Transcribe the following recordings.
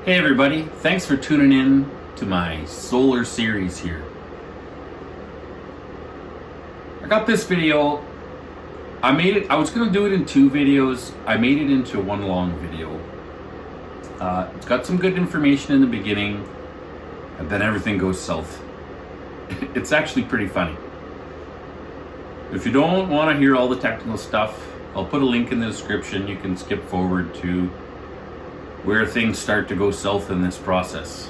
Hey everybody, thanks for tuning in to my solar series here. I got this video, I was going to do it in two videos. I made it into one long video. It's got some good information in the beginning, and then everything goes south. It's actually pretty funny. If you don't want to hear all the technical stuff, I'll put a link in the description. You can skip forward to where things start to go south in this process.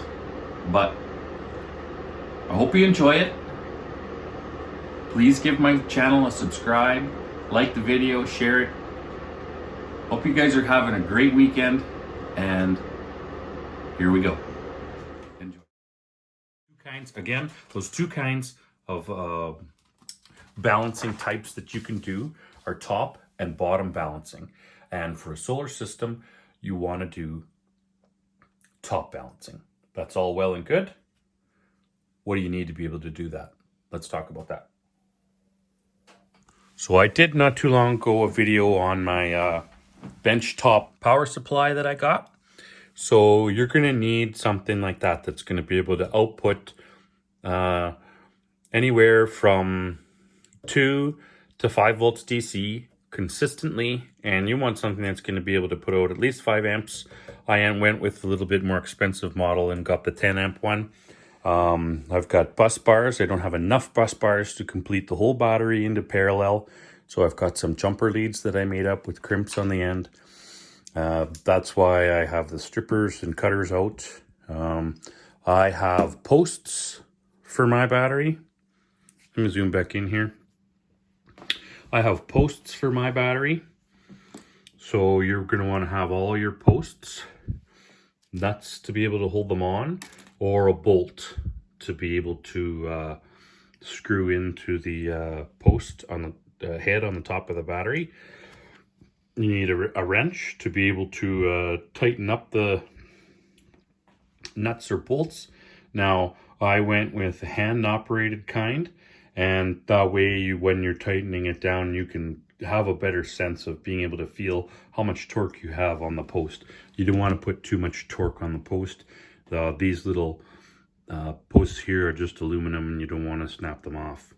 But I hope you enjoy it. Please give my channel a subscribe, like the video, share it. Hope you guys are having a great weekend, and here we go. Enjoy. Those two kinds of balancing types that you can do are top and bottom balancing. And for a solar system, you want to do top balancing. That's all well and good. What do you need to be able to do that? Let's talk about that. So I did not too long ago a video on my bench top power supply that I got. So you're going to need something like that that's going to be able to output anywhere from 2 to 5 volts DC consistently, and you want something that's going to be able to put out at least 5 amps. I went with a little bit more expensive model and got the 10 amp one. I've got bus bars. I don't have enough bus bars to complete the whole battery into parallel, so I've got some jumper leads that I made up with crimps on the end. That's why I have the strippers and cutters out. I have posts for my battery. Let me zoom back in here. I have posts for my battery. So you're going to want to have all your posts, nuts to be able to hold them on, or a bolt to be able to screw into the post on the head on the top of the battery. You need a wrench to be able to tighten up the nuts or bolts. Now, I went with a hand-operated kind, and that way, when you're tightening it down, you can have a better sense of being able to feel how much torque you have on the post. You don't want to put too much torque on the post. These little posts here are just aluminum, and you don't want to snap them off.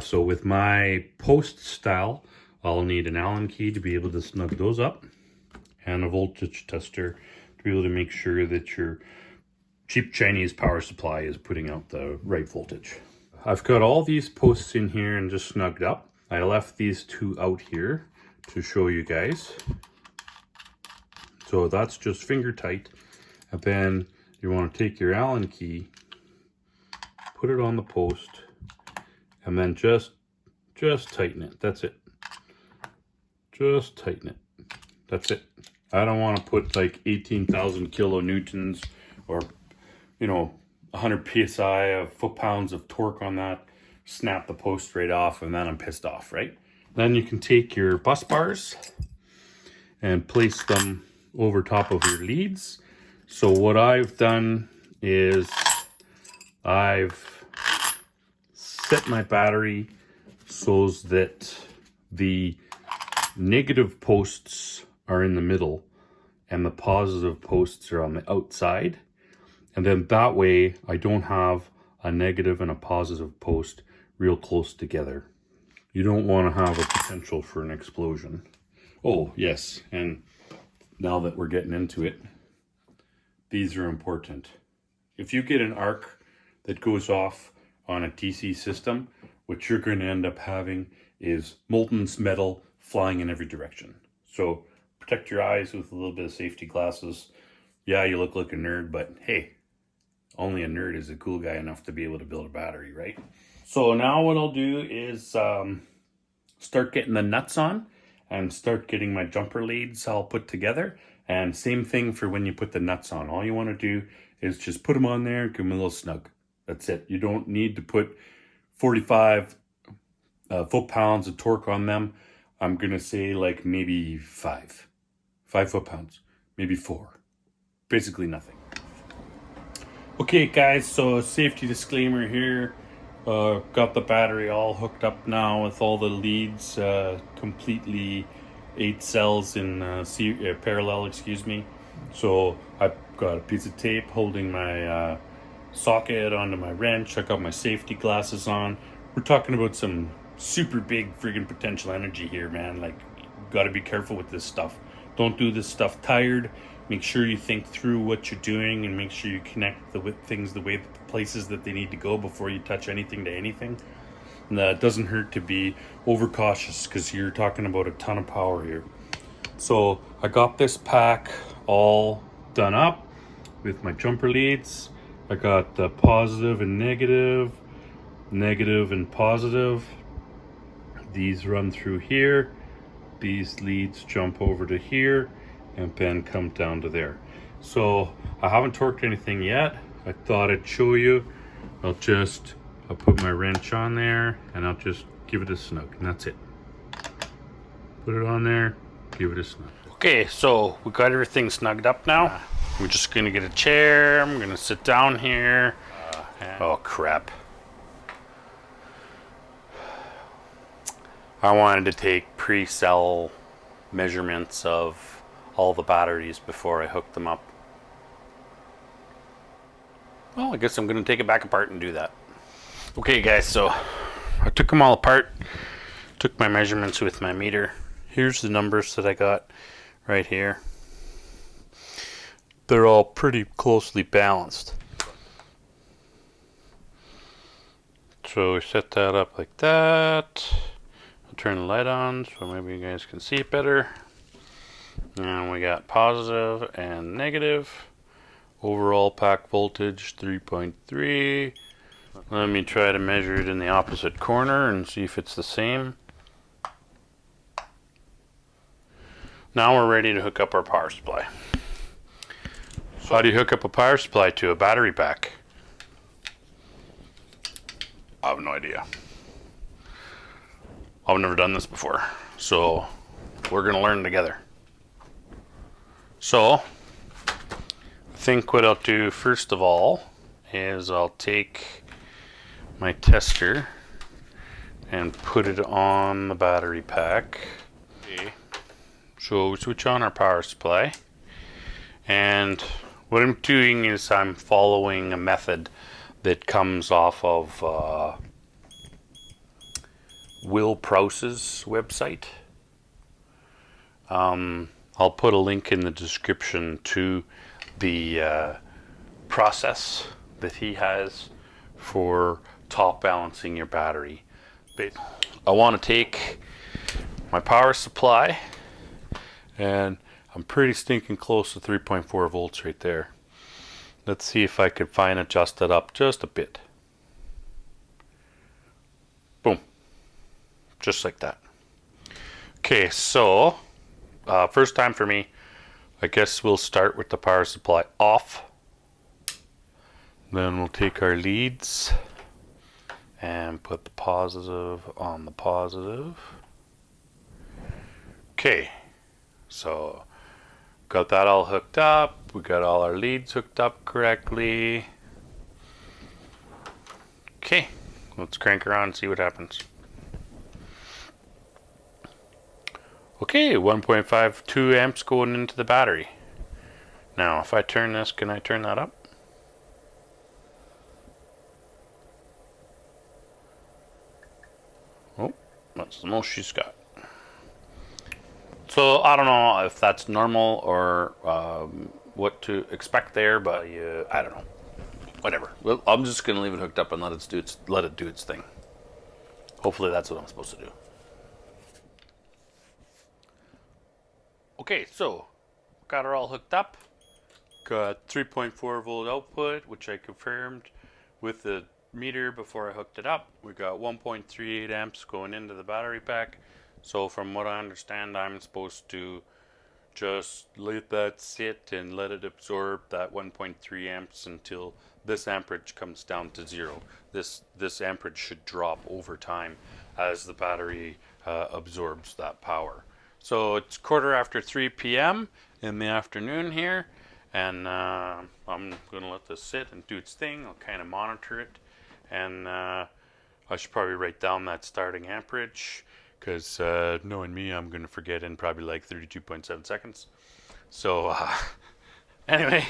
So with my post style, I'll need an Allen key to be able to snug those up, and a voltage tester to be able to make sure that your cheap Chinese power supply is putting out the right voltage. I've got all these posts in here and just snugged up. I left these two out here to show you guys. So that's just finger tight. And then you want to take your Allen key, put it on the post, and then just tighten it. That's it. Just tighten it. That's it. I don't want to put like 18,000 kilonewtons or, 100 psi of foot-pounds of torque on that, snap the post right off, and then I'm pissed off, right? Then you can take your bus bars and place them over top of your leads. So what I've done is I've set my battery so that the negative posts are in the middle and the positive posts are on the outside. And then that way I don't have a negative and a positive post real close together. You don't want to have a potential for an explosion. Oh, yes, and now that we're getting into it, these are important. If you get an arc that goes off on a DC system, what you're going to end up having is molten metal flying in every direction. So protect your eyes with a little bit of safety glasses. Yeah, you look like a nerd, but hey, only a nerd is a cool guy enough to be able to build a battery, right? So now what I'll do is start getting the nuts on and start getting my jumper leads all put together. And same thing for when you put the nuts on. All you want to do is just put them on there, give them a little snug. That's it. You don't need to put 45 foot-pounds of torque on them. I'm going to say like maybe 5 foot-pounds, maybe 4. Basically nothing. Okay guys, so safety disclaimer here. Got the battery all hooked up now with all the leads completely 8 cells in parallel, excuse me. So I've got a piece of tape holding my socket onto my wrench. I got my safety glasses on. We're talking about some super big friggin' potential energy here, man. Like, you gotta be careful with this stuff. Don't do this stuff tired. Make sure you think through what you're doing and make sure you connect the things the way the places that they need to go before you touch anything to anything. And it doesn't hurt to be overcautious because you're talking about a ton of power here. So I got this pack all done up with my jumper leads. I got the positive and negative, negative and positive. These run through here. These leads jump over to here and then come down to there. So I haven't torqued anything yet. I thought I'd show you. I'll put my wrench on there and I'll just give it a snug, and that's it. Put it on there, give it a snug. Okay, so we got everything snugged up now. We're just gonna get a chair. I'm gonna sit down here. Oh crap. I wanted to take pre-cell measurements of all the batteries before I hooked them up. Well, I guess I'm gonna take it back apart and do that. Okay guys, so I took them all apart, took my measurements with my meter. Here's the numbers that I got right here. They're all pretty closely balanced. So we set that up like that. I'll turn the light on so maybe you guys can see it better. And we got positive and negative. Overall pack voltage 3.3. Let me try to measure it in the opposite corner and see if it's the same. Now we're ready to hook up our power supply. So how do you hook up a power supply to a battery pack? I have no idea. I've never done this before, so we're gonna learn together. So I think what I'll do first of all is I'll take my tester and put it on the battery pack. Okay. So we switch on our power supply, and what I'm doing is I'm following a method that comes off of Will Prouse's website. I'll put a link in the description to the process that he has for top balancing your battery. But I want to take my power supply, and I'm pretty stinking close to 3.4 volts right there. Let's see if I could fine adjust it up just a bit. Boom. Just like that. Okay, so first time for me, I guess we'll start with the power supply off. Then we'll take our leads and put the positive on the positive. Okay, so got that all hooked up. We got all our leads hooked up correctly. Okay, let's crank her on and see what happens. Okay, 1.52 amps going into the battery. Now, if I turn this, can I turn that up? Oh, that's the most she's got. So I don't know if that's normal or what to expect there, but I don't know. Whatever. Well, I'm just gonna leave it hooked up and let it do its thing. Hopefully that's what I'm supposed to do. Okay, so got her all hooked up. Got 3.4 volt output, which I confirmed with the meter before I hooked it up. We got 1.38 amps going into the battery pack. So from what I understand, I'm supposed to just let that sit and let it absorb that 1.3 amps until this amperage comes down to zero. This amperage should drop over time as the battery absorbs that power. So it's 3:15 p.m. in the afternoon here, and I'm gonna let this sit and do its thing. I'll kind of monitor it, and I should probably write down that starting amperage, because knowing me, I'm gonna forget in probably like 32.7 seconds. So anyway,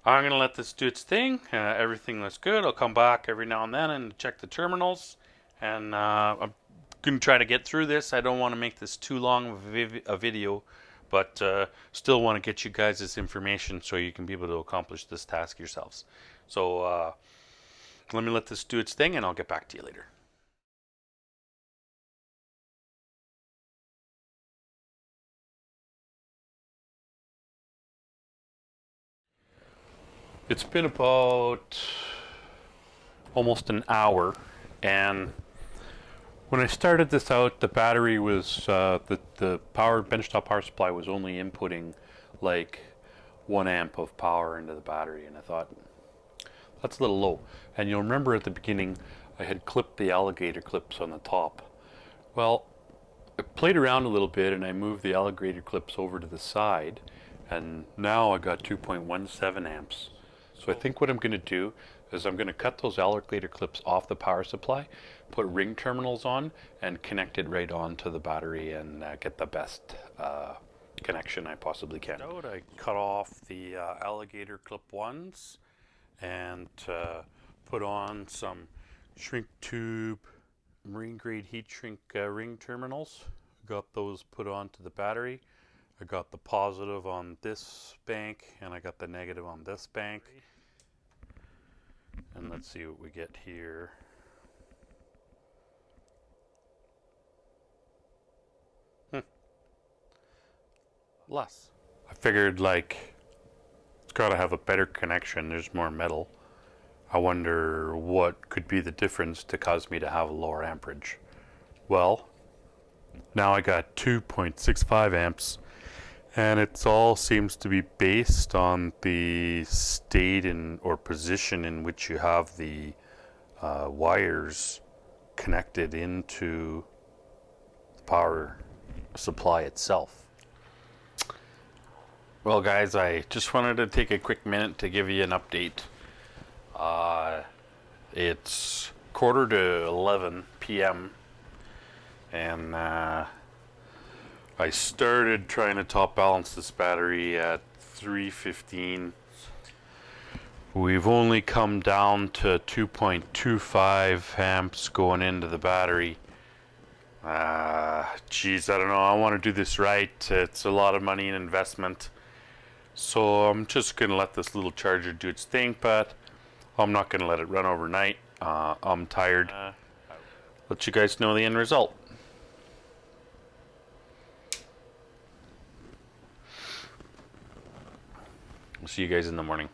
I'm going to let this do its thing. Everything looks good. I'll come back every now and then and check the terminals. And I'm going to try to get through this. I don't want to make this too long of a video, but still want to get you guys this information so you can be able to accomplish this task yourselves. So let me let this do its thing and I'll get back to you later. It's been about almost an hour, and when I started this out, the battery was the power benchtop power supply was only inputting like 1 amp of power into the battery, and I thought that's a little low. And you'll remember at the beginning I had clipped the alligator clips on the top. Well, I played around a little bit and I moved the alligator clips over to the side, and now I got 2.17 amps. So I think what I'm going to do is I'm going to cut those alligator clips off the power supply, put ring terminals on, and connect it right onto the battery and get the best connection I possibly can. I cut off the alligator clip ones and put on some shrink tube marine grade heat shrink ring terminals. Got those put onto the battery. I got the positive on this bank and I got the negative on this bank. And let's see what we get here. Less. I figured like it's got to have a better connection. There's more metal. I wonder what could be the difference to cause me to have a lower amperage. Well, now I got 2.65 amps, and it all seems to be based on the state or position in which you have the wires connected into the power supply itself. Well guys, I just wanted to take a quick minute to give you an update. It's 10:45 p.m. and I started trying to top balance this battery at 3:15. We've only come down to 2.25 amps going into the battery. Geez, I don't know. I want to do this right. It's a lot of money and investment. So I'm just going to let this little charger do its thing, but I'm not going to let it run overnight. I'm tired. Let you guys know the end result. I'll see you guys in the morning.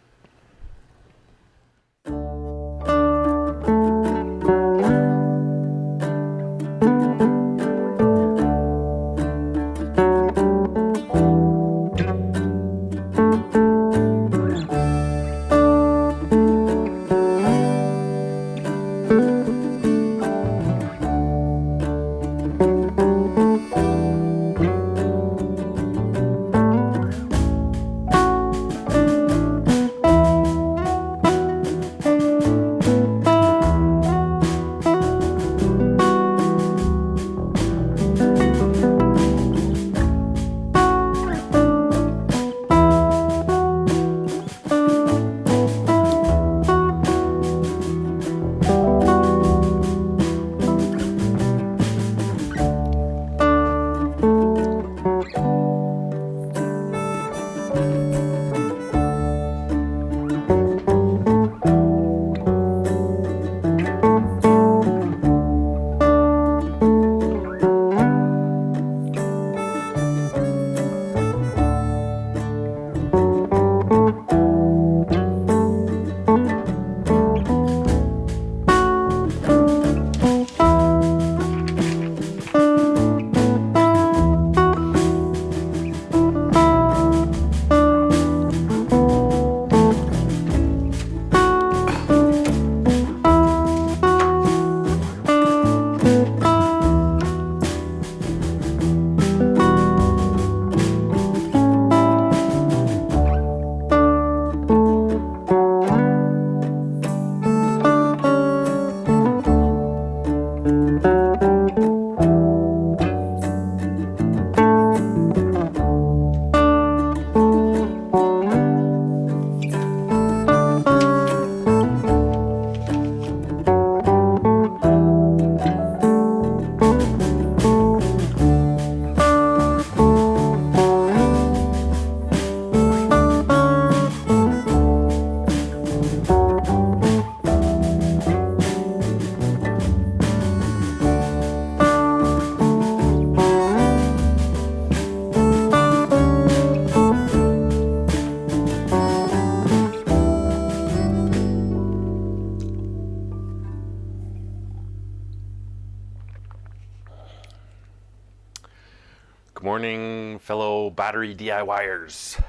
fellow battery DIYers.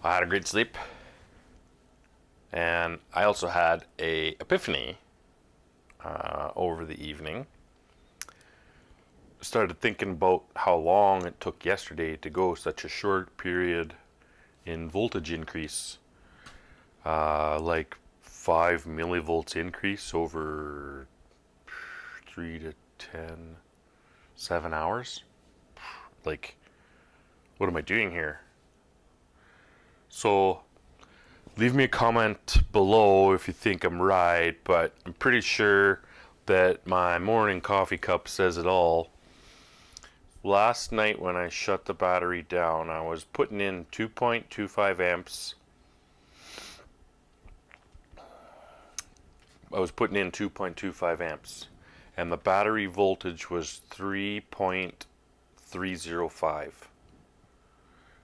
I had a great sleep, and I also had a epiphany over the evening. Started thinking about how long it took yesterday to go such a short period in voltage increase, like 5 millivolts increase over 3 to 10, 7 hours. Like, what am I doing here? So leave me a comment below if you think I'm right, but I'm pretty sure that my morning coffee cup says it all. Last night when I shut the battery down, I was putting in 2.25 amps. I was putting in 2.25 amps, and the battery voltage was 3.305.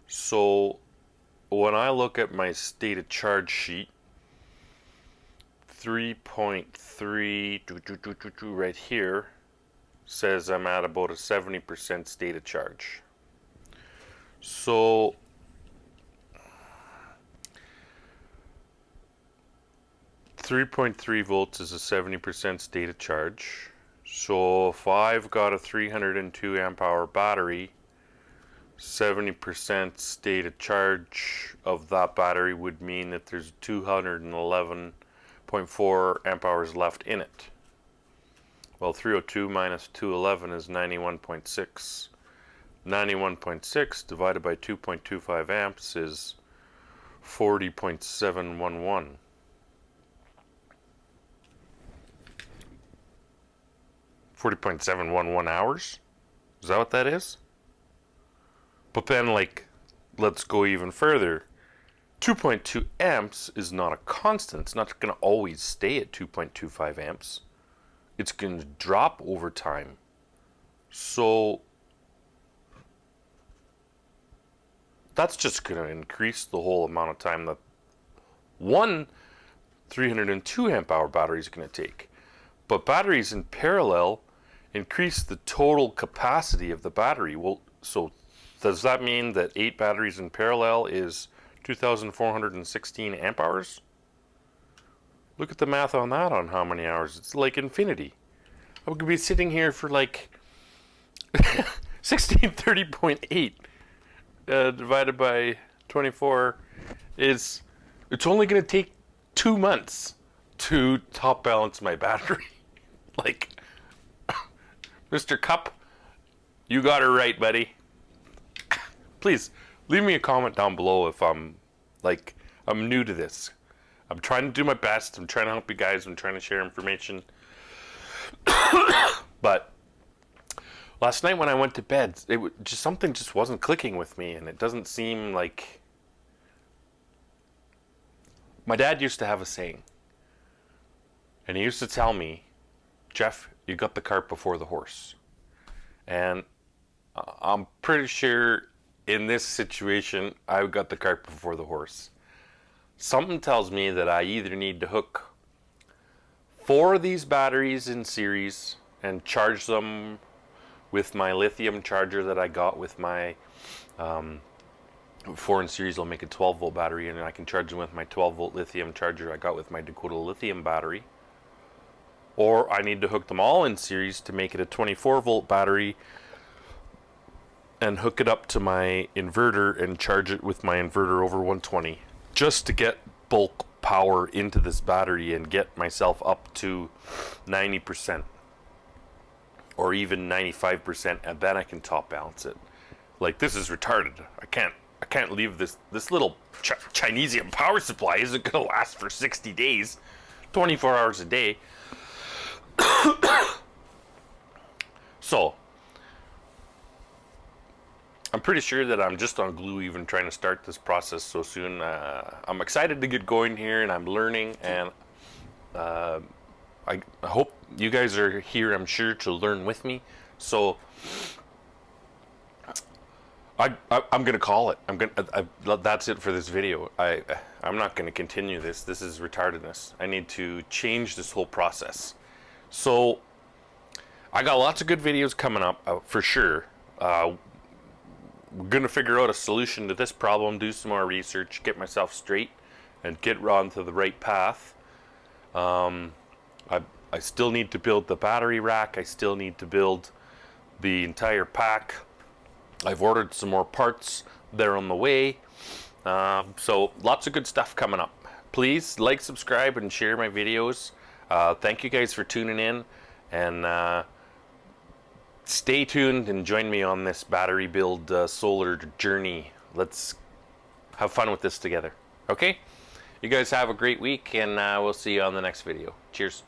So when I look at my state of charge sheet, 3.3 right here says I'm at about a 70% state of charge. So .3 volts is a 70% state of charge. So if I've got a 302 amp hour battery, 70% state of charge of that battery would mean that there's 211.4 amp hours left in it. Well, 302 minus 211 is 91.6. 91.6 divided by 2.25 amps is 40.711. 40.711 hours? Is that what that is? But then, like, let's go even further. 2.2 amps is not a constant. It's not going to always stay at 2.25 amps. It's going to drop over time. So that's just going to increase the whole amount of time that one 302 amp hour battery is going to take. But batteries in parallel increase the total capacity of the battery. Well, so does that mean that 8 batteries in parallel is 2,416 amp hours? Look at the math on that, on how many hours. It's like infinity. I could be sitting here for like 1630.8 divided by 24 is, it's only going to take 2 months to top balance my battery. Like, Mr. Cup, you got it right, buddy. Please leave me a comment down below if I'm new to this. I'm trying to do my best. I'm trying to help you guys. I'm trying to share information. But last night when I went to bed, something just wasn't clicking with me, and it doesn't seem like... My dad used to have a saying, and he used to tell me, Jeff, you got the cart before the horse. And I'm pretty sure in this situation, I got the cart before the horse. Something tells me that I either need to hook 4 of these batteries in series and charge them with my lithium charger that I got with my 4 in series. Will make a 12 volt battery, and I can charge them with my 12 volt lithium charger I got with my Dakota lithium battery. Or I need to hook them all in series to make it a 24 volt battery and hook it up to my inverter and charge it with my inverter over 120, just to get bulk power into this battery and get myself up to 90% or even 95%, and then I can top balance it. Like, this is retarded. I can't leave this little Chinesium power supply isn't going to last for 60 days, 24 hours a day. So I'm pretty sure that I'm just on glue even trying to start this process so soon. I'm excited to get going here, and I'm learning, and I hope you guys are here, I'm sure, to learn with me. So I'm gonna call it. That's it for this video. I'm not gonna continue this. This is retardedness. I need to change this whole process. So I got lots of good videos coming up for sure. we're gonna figure out a solution to this problem, do some more research, get myself straight, and get onto the right path. I still need to build the battery rack. I still need to build the entire pack. I've ordered some more parts. They're on the way. So lots of good stuff coming up. Please like, subscribe, and share my videos. Thank you guys for tuning in, and stay tuned and join me on this battery build solar journey. Let's have fun with this together. Okay? You guys have a great week, and we'll see you on the next video. Cheers.